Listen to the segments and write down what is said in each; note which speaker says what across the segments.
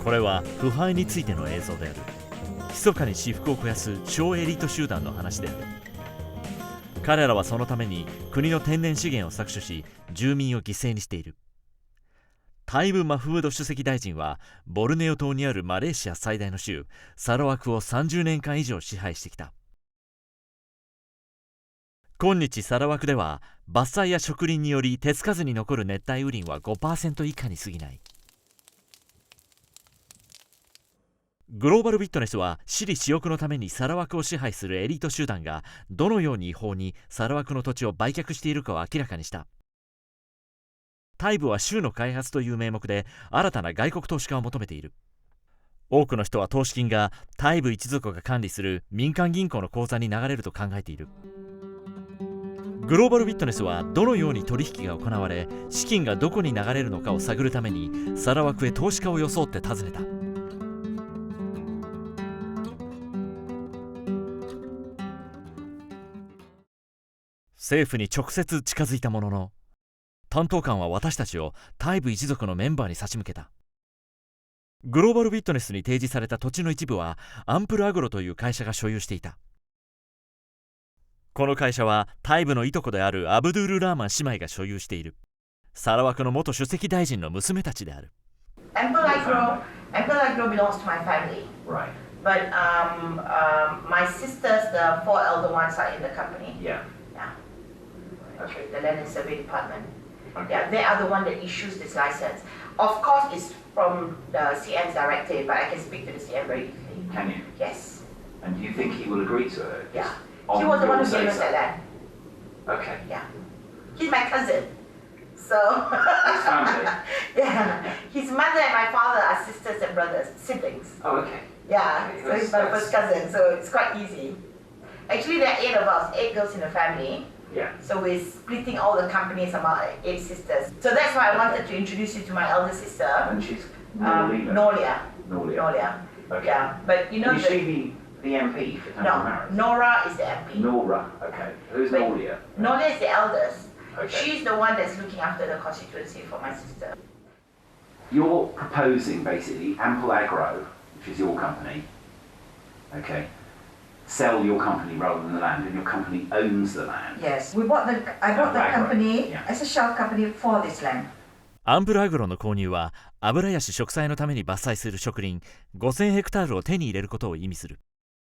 Speaker 1: これは腐敗についての映像である。密かに私腹を肥やす小エリート集団の話である。彼らはそのために国の天然資源を搾取し、住民を犠牲にしている。タイブ・マフムド主席大臣はボルネオ島にあるマレーシア最大の州サラワクを30年間以上支配してきた。今日サラワクでは伐採や植林により手つかずに残る熱帯雨林は 5% 以下に過ぎない。グローバルウィットネスは私利私欲のためにサラワクを支配するエリート集団がどのように違法にサラワクの土地を売却しているかを明らかにした。タイブは州の開発という名目で新たな外国投資家を求めている。多くの人は投資金がタイブ一族が管理する民間銀行の口座に流れると考えている。グローバルウィットネスはどのように取引が行われ、資金がどこに流れるのかを探るためにサラワクへ投資家を装って訪ねた。政府に直接近づいたものの、担当官は私たちをタイブ一族のメンバーに差し向けた。グローバルウィットネスに提示された土地の一部はアンプルアグロという会社が所有していた。この会社はタイブのいとこであるアブドゥール・ラーマン姉妹が所有している。サラワクの元主席大臣の娘たちである。
Speaker 2: Ampel agro belongs to my family.
Speaker 3: Right.
Speaker 2: But my sisters, the four elder ones, are in the company.
Speaker 3: Yeah.
Speaker 2: Yeah.
Speaker 3: Okay.
Speaker 2: The land and survey department.
Speaker 3: Okay.
Speaker 2: Yeah, they are the one that issues this license. Of course, it's from the CM's directive, but I can speak to the CM very easily.
Speaker 3: Can you?
Speaker 2: Yes.
Speaker 3: And do you think he will agree to it?
Speaker 2: Yeah.
Speaker 3: On
Speaker 2: He was the one who
Speaker 3: your
Speaker 2: gave us
Speaker 3: say-so?
Speaker 2: that land.
Speaker 3: Okay.
Speaker 2: Yeah. He's my cousin. So.
Speaker 3: His family?
Speaker 2: Yeah. His mother and my father are sisters and brothers, siblings.
Speaker 3: Oh, okay.
Speaker 2: Yeah.
Speaker 3: Okay,
Speaker 2: So he's my first cousin. So it's quite easy. Actually, there are 8 of us, 8 girls in the family.
Speaker 3: Yeah.
Speaker 2: So we're splitting all the companies among 8 sisters. So that's why I wanted to introduce you to my elder sister,
Speaker 3: And she's Nolia.
Speaker 2: Nolia.
Speaker 3: Nolia.
Speaker 2: Nolia.
Speaker 3: Okay.
Speaker 2: Yeah, but you know
Speaker 3: Is she the MP for Tamil
Speaker 2: no,
Speaker 3: Marriage?
Speaker 2: Nora is the MP.
Speaker 3: Nora. Okay. Who's
Speaker 2: But
Speaker 3: Nolia?
Speaker 2: Nolia is the eldest.
Speaker 3: Okay.
Speaker 2: She's the one that's looking after the constituency for my sister.
Speaker 3: You're proposing basically Ample Agro, which is your company. Okay. Sell your company rather than the land, and your company owns the land.
Speaker 4: Yes, I bought the company
Speaker 3: Yeah.
Speaker 4: as a shell company for this land.
Speaker 1: アンプルアグロの購入は油やし植栽のために伐採する植林5000ヘクタールを手に入れることを意味する。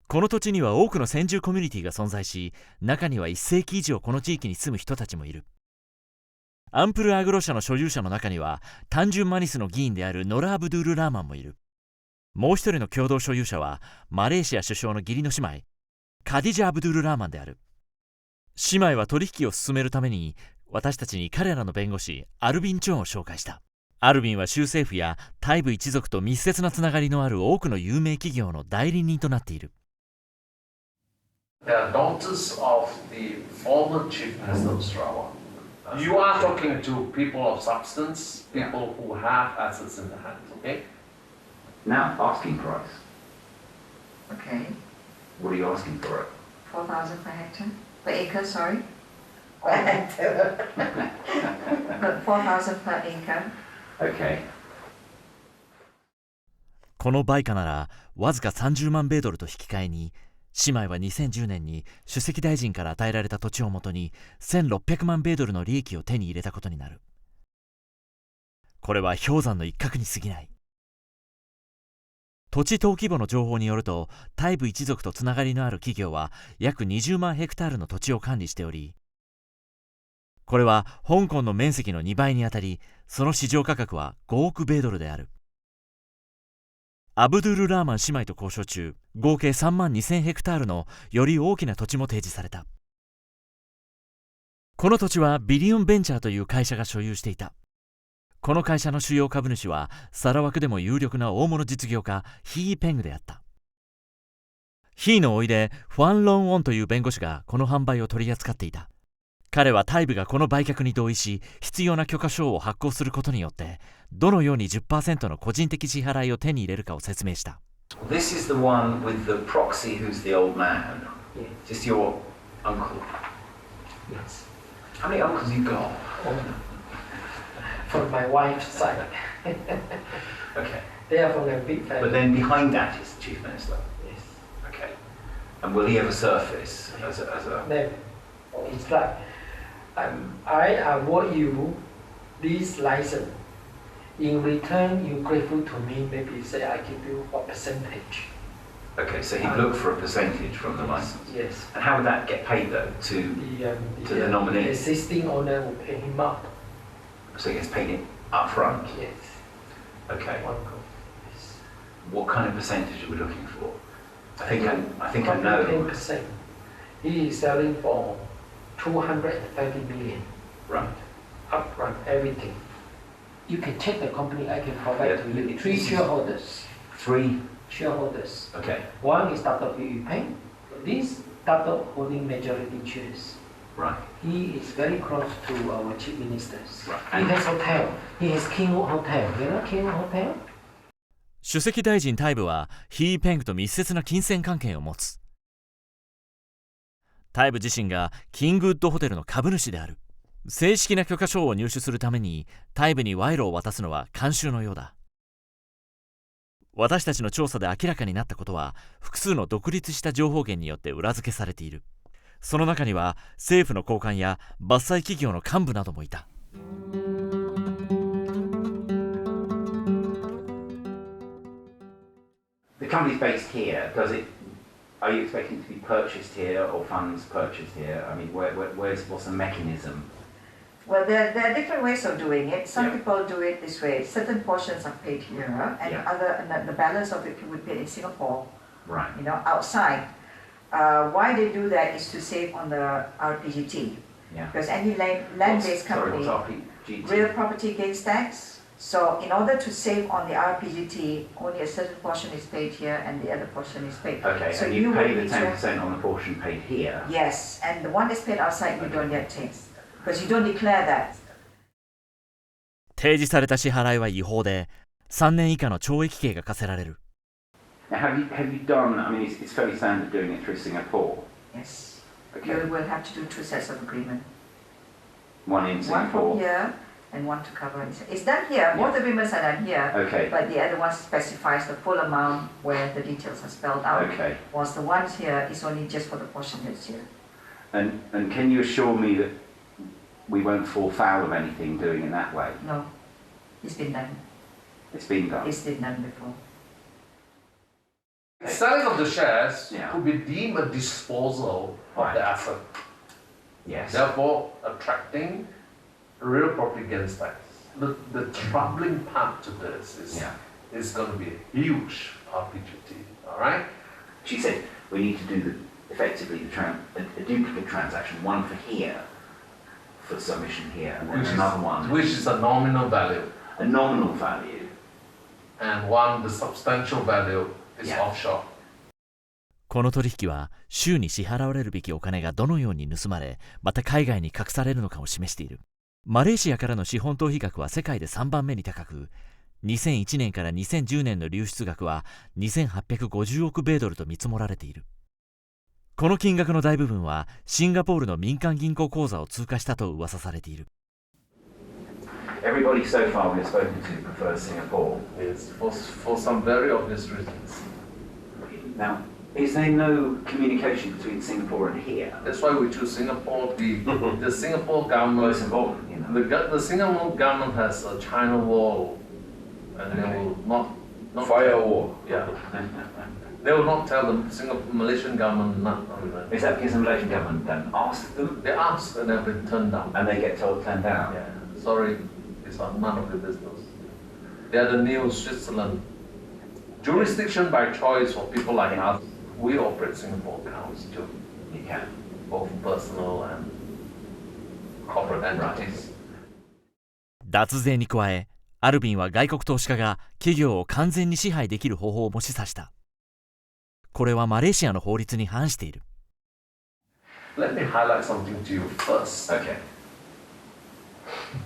Speaker 1: この土地には多くの先住コミュニティが存在し、中には1世紀以上この地域に住む人たちもいる。アンプルアグロ社の所有者の中には単純マニスの議員であるノラ・アブドゥール・ラーマンもいる。もう一人の共同所有者はマレーシア首相の義理の姉妹カディジャ・アブドゥール・ラーマンである。姉妹は取引を進めるために私たちに彼らの弁護士アルビン・チョンを紹介した。アルビンは州政府やタイブ一族と密接なつながりのある多くの有名企業の代理人となっている。
Speaker 5: They are daughters of the former chief president of Sarawak. You are talking to people of substance, people who have assets in the hand, okay?
Speaker 3: Now, asking price.
Speaker 4: Okay,
Speaker 3: What are you asking for it?
Speaker 4: 4,000 per hectare, per acre, sorry. But 4,000 per acre.
Speaker 3: Okay.
Speaker 1: この売価ならわずか30万米ドルと引き換えに、姉妹は2010年に首席大臣から与えられた土地をもとに1600万米ドルの利益を手に入れたことになる。これは氷山の一角に過ぎない。土地登記簿の情報によると、タイブ一族とつながりのある企業は約20万ヘクタールの土地を管理しており、これは香港の面積の2倍にあたり、その市場価格は5億米ドルである。アブドゥール・ラーマン姉妹と交渉中、合計3万2000ヘクタールのより大きな土地も提示された。この土地はビリオンベンチャーという会社が所有していた。この会社の主要株主はサラワクでも有力な大物実業家ヒー・ペングであった。ヒーの甥でファン・ロン・オンという弁護士がこの販売を取り扱っていた。彼はタイブがこの売却に同意し、必要な許可証を発行することによってどのように 10% の個人的支払いを手に入れるかを説明した。
Speaker 3: This is the one with the proxy who's the old man. Just your uncle.
Speaker 5: Yes.
Speaker 3: How many uncles you got?
Speaker 5: For my wife's side.
Speaker 3: Okay.
Speaker 6: They are from a big family.
Speaker 3: But then behind that is the chief minister.
Speaker 6: Yes.
Speaker 3: Okay. And will he ever surface as a
Speaker 6: Then it's like I award you this license. In return, you're grateful to me. Maybe say I give you a percentage.
Speaker 3: Okay, so he'd look for a percentage from the license.
Speaker 6: Yes.
Speaker 3: And how would that get paid though to the nominee?
Speaker 6: The existing owner will pay him up.
Speaker 3: So he gets paid it up front?
Speaker 6: Yes.
Speaker 3: Okay.
Speaker 6: One go. Yes.
Speaker 3: What kind of percentage are we looking for? I think I know.
Speaker 6: 10%. He is selling for 230 million.
Speaker 3: Right.
Speaker 6: Upfront, everything. You can check the company. I can provide to you. 3 shareholders.
Speaker 3: 3.
Speaker 6: Shareholders.
Speaker 3: Okay.
Speaker 6: One is Dr. Yu Peng. This Dr. holding majority shares.
Speaker 3: Right.
Speaker 6: He is very close to our chief ministers.
Speaker 3: Right.
Speaker 6: He has hotel. He has Kingwood Hotel. You know Kingwood Hotel?
Speaker 1: 首席大臣タイブはヒー・ペングと密接な金銭関係を持つ。タイブ自身がキングウッドホテルの株主である。正式な許可証を入手するためにタイブに賄賂を渡すのは慣習のようだ。私たちの調査で明らかになったことは複数の独立した情報源によって裏付けされている。その中には政府の高官や伐採企業の幹部などもいた。
Speaker 3: The company's based here. Are you expecting to be purchased here or funds purchased here? I mean, what's the mechanism?
Speaker 4: Well, there are different ways of doing it. Some
Speaker 3: Yeah.
Speaker 4: people do it this way. Certain portions are paid here, and
Speaker 3: Yeah.
Speaker 4: the balance of it would be paid in Singapore,
Speaker 3: Right.
Speaker 4: outside. Why they do that is to save on the RPGT.
Speaker 3: Yeah.
Speaker 4: Because any land-based company,
Speaker 3: Sorry, what's RPGT?
Speaker 4: real property gains tax. So in order to save on the RPGT, only a certain portion is paid here and the other portion is paid.
Speaker 3: Okay,
Speaker 4: so
Speaker 3: and you pay
Speaker 4: will
Speaker 3: the
Speaker 4: be
Speaker 3: 10% on the portion paid here.
Speaker 4: Yes, and the one that's paid outside you don't get tax. Because you don't declare that.
Speaker 1: 提示された支払いは違法で3年以下の懲役刑が課せられる。
Speaker 3: Now, have you done? I mean, it's fairly standard doing it through Singapore.
Speaker 4: Yes.
Speaker 3: Okay.
Speaker 4: You will have to do 2 sets of agreement.
Speaker 3: One in
Speaker 4: One
Speaker 3: Singapore.
Speaker 4: from here and one to cover. It's done here. Both agreements are done here.
Speaker 3: Okay.
Speaker 4: But the other one specifies the full amount where the details are spelled out.
Speaker 3: Okay.
Speaker 4: Whilst the ones here is only just for the portion that's here.
Speaker 3: And can you assure me that we won't fall foul of anything doing it that way?
Speaker 4: No. It's been done.
Speaker 3: It's been done.
Speaker 4: It's been done before.
Speaker 5: Selling of the shares
Speaker 3: Yeah.
Speaker 5: could be deemed a disposal of
Speaker 3: Right.
Speaker 5: the asset,
Speaker 3: Yes.
Speaker 5: therefore attracting real property gains tax. The troubling part to this is going to be a huge RPGT, all right?
Speaker 3: She said we need to do effectively a duplicate transaction, one for here, for submission here, and then another one,
Speaker 5: Which is a nominal value,
Speaker 3: a nominal value.
Speaker 5: and one, the substantial value, is
Speaker 3: Yeah.
Speaker 5: offshore.
Speaker 1: この取引は州に支払われるべきお金がどのように盗まれまた海外に隠されるのかを示している。マレーシアからの資本逃避額は世界で3番目に高く、2001年から2010年の流出額は2850億米ドルと見積もられている。この金額の大部分はシンガポールの民間銀行口座を通過したと噂されている。
Speaker 3: Everybody so far we've spoken to prefers Singapore.
Speaker 5: Yes, for some very obvious reasons.
Speaker 3: Now, is there no communication between Singapore and here?
Speaker 5: That's why we choose Singapore. The Singapore
Speaker 3: Well,
Speaker 5: government,
Speaker 3: it's important, you know.
Speaker 5: the Singapore government has a China wall, and they will not
Speaker 7: Firewall.
Speaker 5: Yeah, they will not tell the Malaysian government not.
Speaker 3: Is that because the Malaysian government don't ask them
Speaker 5: They ask and they've been turned down.
Speaker 3: and they get told turn down?
Speaker 5: Yeah, sorry, it's none of your business. They are the new Switzerland. Jurisdiction by choice for people like us. We operate Singapore accounts too,
Speaker 3: You can.
Speaker 5: both personal and corporate entities.
Speaker 1: 脱税に加え、アルビンは外国投資家が企業を完全に支配できる方法も示唆した。これはマレーシアの法律に反している。
Speaker 5: Let me highlight something to you first.
Speaker 3: Okay.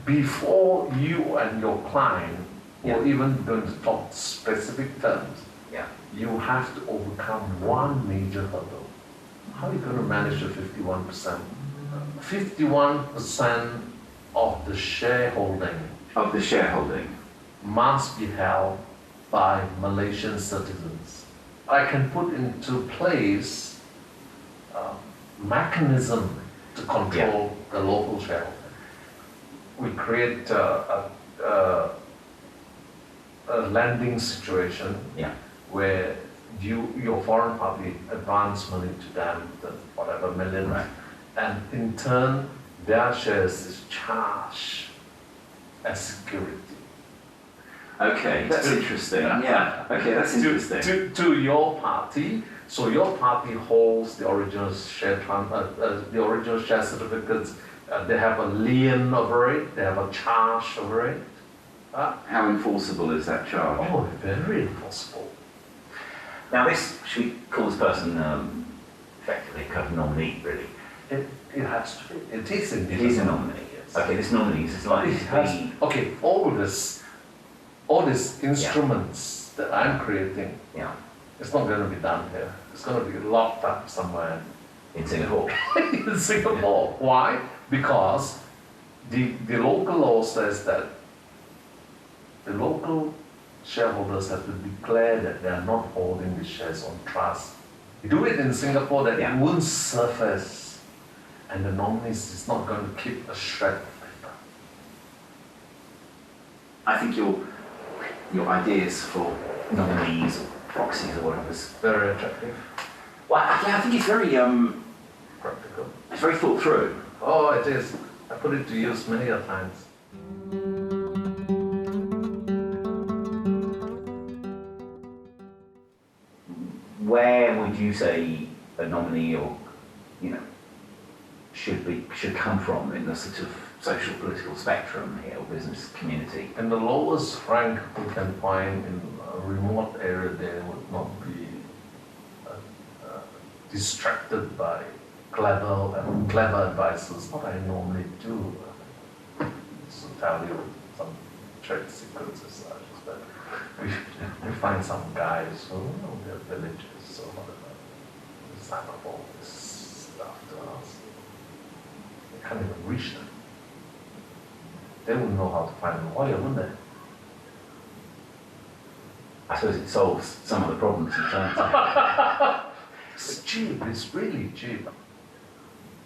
Speaker 5: Before you and your client
Speaker 3: Yeah.
Speaker 5: or even going to talk specific terms,
Speaker 3: Yeah.
Speaker 5: you have to overcome one major hurdle. How are you going to manage the 51%? 51% of the shareholding
Speaker 3: Of the shareholding.
Speaker 5: must be held by Malaysian citizens. I can put into place a mechanism to control the local shareholder. We create a lending situation where your foreign party advance money to them, the whatever million, and in turn their shares is charged as security.
Speaker 3: Okay, that's interesting. Yeah. Okay, that's interesting.
Speaker 5: To your party, so your party holds the original share certificates. They have a lien over it. They have a charge over it.
Speaker 3: How enforceable is that charge?
Speaker 5: Oh, very enforceable.
Speaker 3: Now, should we call this person effectively a kind of nominee, really?
Speaker 5: It has to be. It is a
Speaker 3: nominee. Yes. Okay, this nominee is likely to be.
Speaker 5: Okay, all these instruments that I'm creating, it's not going to be done here. It's going to be locked up somewhere
Speaker 3: in Singapore.
Speaker 5: In Singapore. Why? Because the local law says that the local shareholders have to declare that they are not holding the shares on trust. You do it in Singapore, that it won't surface, and the nominees is not going to keep a shred of paper.
Speaker 3: I think your ideas for nominees or proxies or whatever is
Speaker 5: very attractive.
Speaker 3: Well, I think it's very
Speaker 5: practical.
Speaker 3: It's very thought through.
Speaker 5: Oh, it is. I put it to use many a times.
Speaker 3: Where would you say a nominee or should come from in the sort of social political spectrum here or business community?
Speaker 5: In the lowest rank we can find in a remote area, they would not be distracted by clever advices. What I normally do is to tell you some trade secrets as such, but we find some guys who they're villagers or whatever, sign up all this stuff to us. We can't even reach them. They wouldn't know how to find a lawyer, wouldn't they?
Speaker 3: I suppose it solves some of the problems in terms of.
Speaker 5: It's cheap, it's really cheap.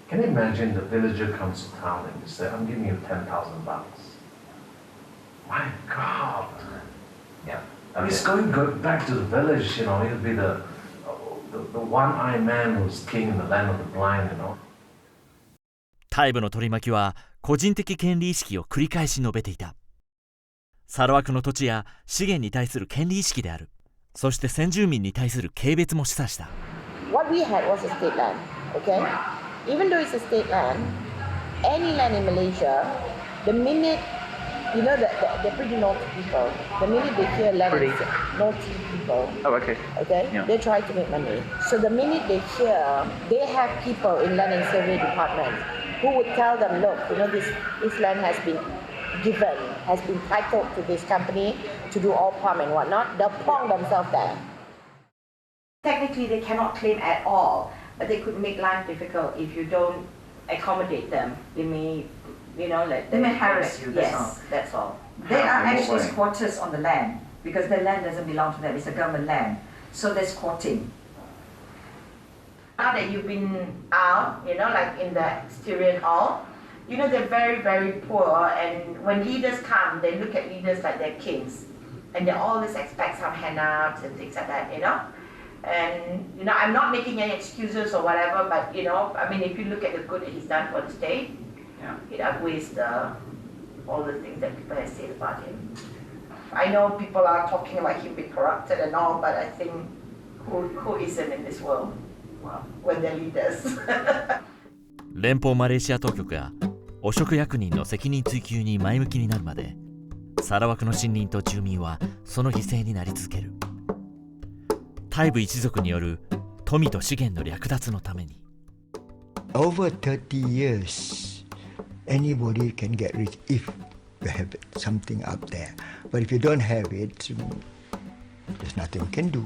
Speaker 5: Can you imagine the villager comes to town and you say, I'm giving you $10,000. My God.
Speaker 3: Yeah.
Speaker 5: He's going back to the village, he'll be the one-eyed man who's king in the land of the blind,
Speaker 1: タイ部の取り巻きは個人的権利意識を繰り返し述べていた。サラワクの土地や資源に対する権利意識である。そして先住民に対する軽蔑も示唆した。
Speaker 2: What we had was a state land, okay? Even though it's a state land, any land in Malaysia, the minute, they're pretty naughty people. The minute they hear land, naughty people.
Speaker 3: Oh, okay.
Speaker 2: Okay?
Speaker 3: Yeah.
Speaker 2: They try to make money. So the minute they hear, they have people in land and survey department who would tell them, look, this land has been given, has been titled to this company to do all palm and whatnot. They'll pong themselves there. Technically, they cannot claim at all, but they could make life difficult if you don't accommodate them. They may,
Speaker 4: they may harass you.
Speaker 2: That's all.
Speaker 4: They are actually squatters on the land because the land doesn't belong to them. It's a government land, so they're squatting.
Speaker 2: Now that you've been out, like in the Styrian Hall, they're very, very poor, and when leaders come, they look at leaders like they're kings, and they always expect some handouts and things like that, And, I'm not making any excuses or whatever, but, if you look at the good that he's done for the state, it outweighs all the things that people have said about him. I know people are talking about him being corrupted and all, but I think who isn't in this world when they're leaders?
Speaker 1: 連邦マレーシア当局が汚職役人の責任追及に前向きになるまで、サラワクの森林と住民はその犠牲になり続ける。タイ部一族による富と資源の略奪のために。
Speaker 7: Over 30 years, anybody can get rich if you have something up there. But if you don't have it, there's nothing we can do.